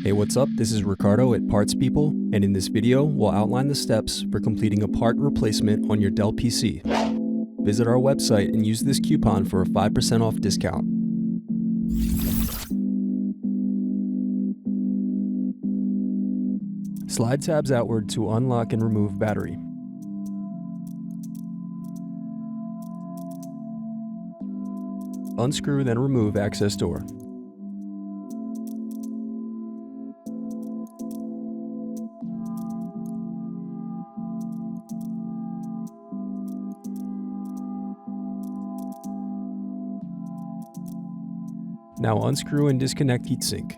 Hey, what's up? This is Ricardo at Parts People, and in this video, we'll outline the steps for completing a part replacement on your Dell PC. Visit our website and use this coupon for a 5% off discount. Slide tabs outward to unlock and remove battery. Unscrew, then remove access door. Now unscrew and disconnect heatsink.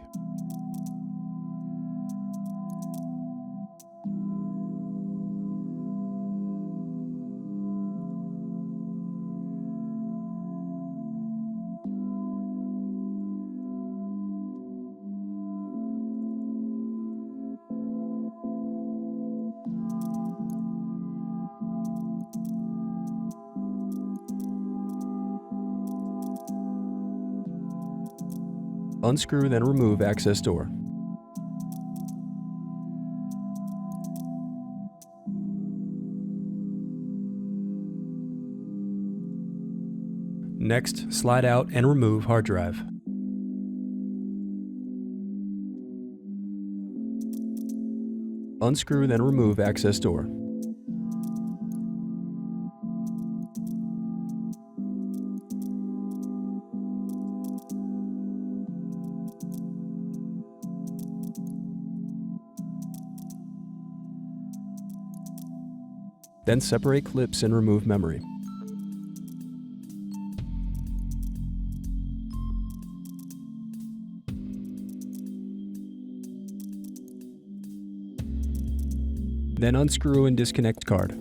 Unscrew, then remove access door. Next, slide out and remove hard drive. Unscrew, then remove access door. Then separate clips and remove memory. Then unscrew and disconnect card.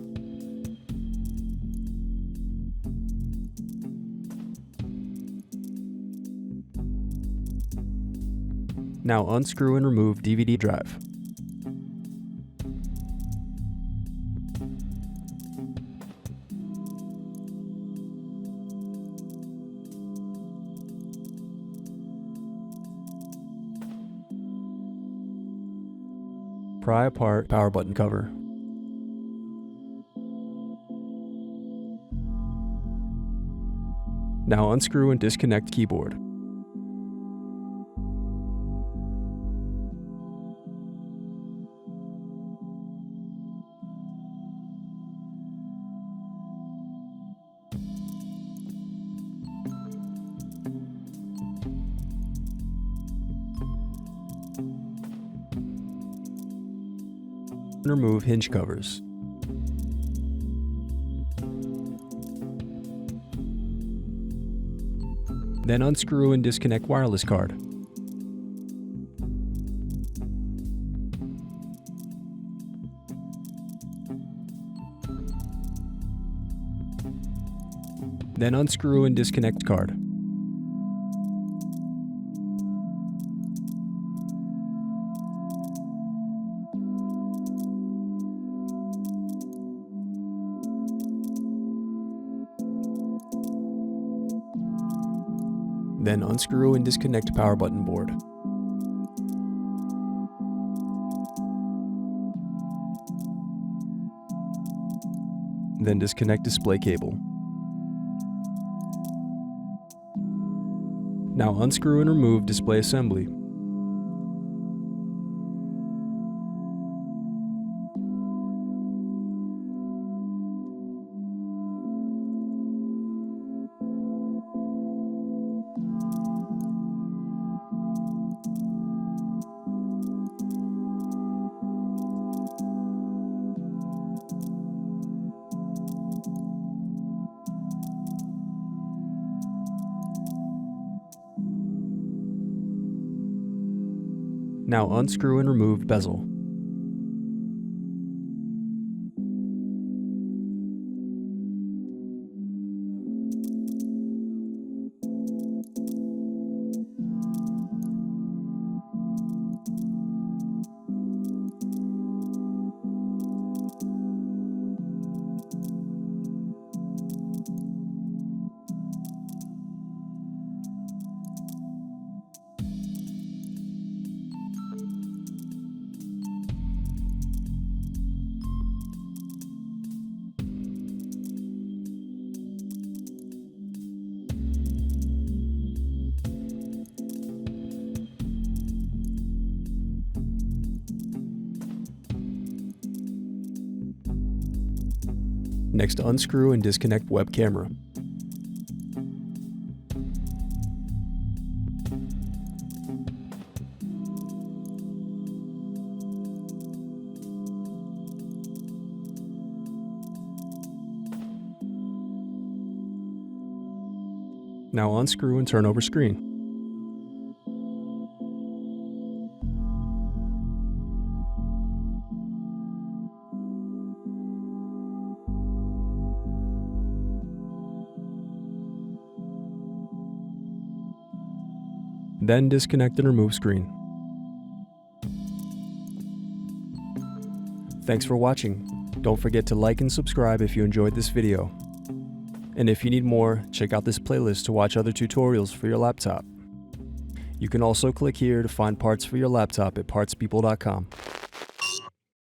Now unscrew and remove DVD drive. Pry apart power button cover. Now unscrew and disconnect keyboard. Remove hinge covers. Then unscrew and disconnect wireless card. Then unscrew and disconnect card. Then unscrew and disconnect power button board. Then disconnect display cable. Now unscrew and remove display assembly. Now unscrew and remove bezel. Next, unscrew and disconnect web camera. Now unscrew and turn over screen. Then disconnect and remove screen. Thanks for watching. Don't forget to like and subscribe if you enjoyed this video. And if you need more, check out this playlist to watch other tutorials for your laptop. You can also click here to find parts for your laptop at partspeople.com.